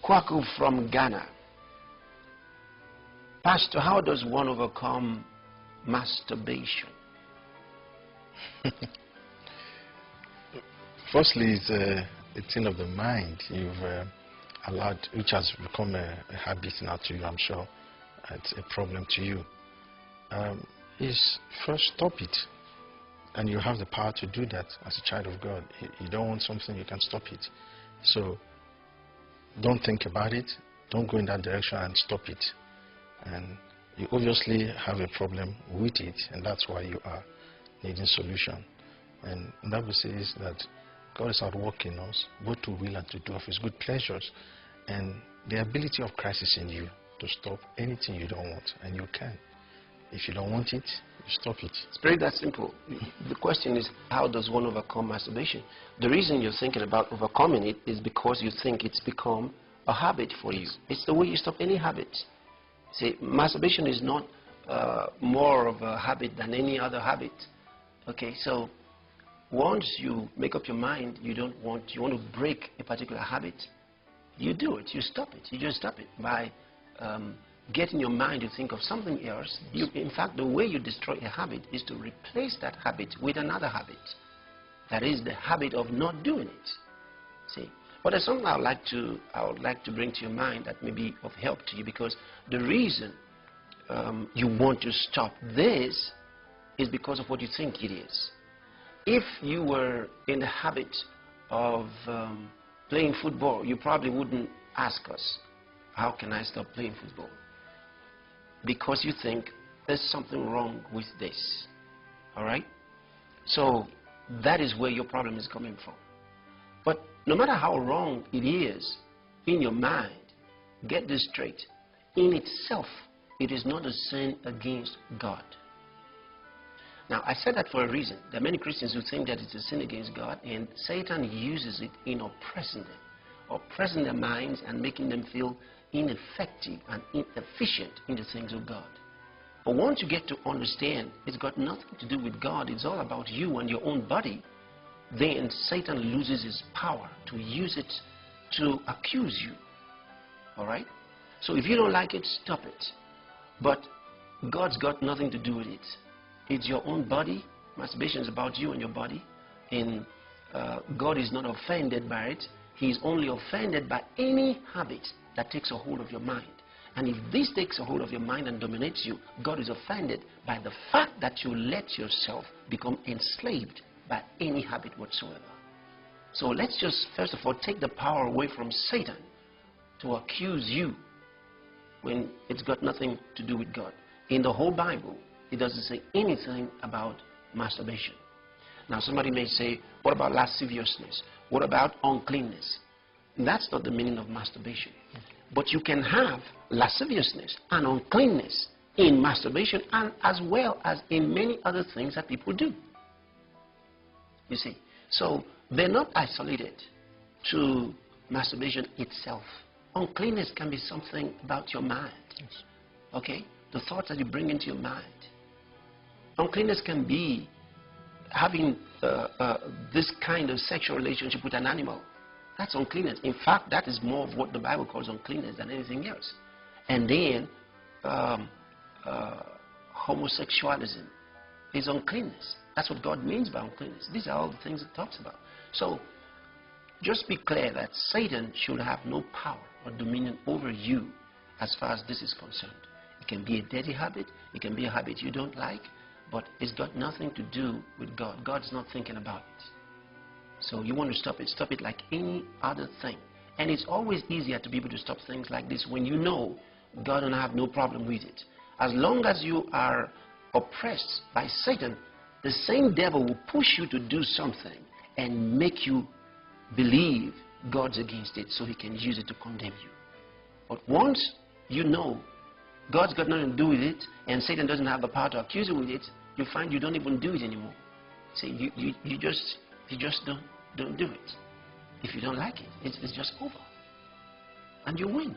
Kwaku from Ghana. Pastor, how does one overcome masturbation? Firstly, it's a thing of the mind you've allowed, which has become a habit now to you, I'm sure. It's a problem to you. Is first stop it. And you have the power to do that as a child of God. You don't want something, you can stop it. So don't think about it. Don't go in that direction and stop it. And you obviously have a problem with it, and that's why you are needing solution. And the Bible says that God is at work in us, both to will and to do of His good pleasures. And the ability of Christ is in you to stop anything you don't want, and you can. If you don't want it, you stop it. It's very that simple. The question is, how does one overcome masturbation? The reason you're thinking about overcoming it is because you think it's become a habit for you. It's the way you stop any habit. See, masturbation is not more of a habit than any other habit. Okay, so once you make up your mind you want to break a particular habit, you do it, you stop it, you just stop it by getting your mind to think of something else. In fact, the way you destroy a habit is to replace that habit with another habit. That is the habit of not doing it. See, but there's something I would like to bring to your mind that may be of help to you, because the reason you want to stop this is because of what you think it is. If you were in the habit of playing football, you probably wouldn't ask us, how can I stop playing football? Because you think there's something wrong with this. All right? So that is where your problem is coming from. But no matter how wrong it is in your mind, get this straight. In itself, it is not a sin against God. Now, I said that for a reason. There are many Christians who think that it's a sin against God, and Satan uses it in oppressing their minds and making them feel ineffective and inefficient in the things of God. But once you get to understand it's got nothing to do with God, it's all about you and your own body, then Satan loses his power to use it to accuse you. All right? So if you don't like it, stop it. But God's got nothing to do with it. It's your own body. Masturbation is about you and your body. And God is not offended by it. He is only offended by any habit that takes a hold of your mind. And if this takes a hold of your mind and dominates you, God is offended by the fact that you let yourself become enslaved by any habit whatsoever. So let's just first of all take the power away from Satan to accuse you when it's got nothing to do with God. In the whole Bible, it doesn't say anything about masturbation. Now somebody may say, what about lasciviousness? What about uncleanness? That's not the meaning of masturbation. But you can have lasciviousness and uncleanness in masturbation, and as well as in many other things that people do. You see, so they're not isolated to masturbation itself. Uncleanness can be something about your mind. Yes. Okay? The thoughts that you bring into your mind. Uncleanness can be having this kind of sexual relationship with an animal. That's uncleanness. In fact, that is more of what the Bible calls uncleanness than anything else. And then homosexualism is uncleanness. That's what God means by uncleanness. These are all the things it talks about. So just be clear that Satan should have no power or dominion over you as far as this is concerned. It can be a dirty habit. It can be a habit you don't like. But it's got nothing to do with God. God's not thinking about it. So you want to stop it. Stop it like any other thing. And it's always easier to be able to stop things like this when you know God will have no problem with it. As long as you are oppressed by Satan, the same devil will push you to do something and make you believe God's against it so he can use it to condemn you. But once you know God's got nothing to do with it and Satan doesn't have the power to accuse you with it, you find you don't even do it anymore. See, you just don't do it. If you don't like it, it's just over. And you win.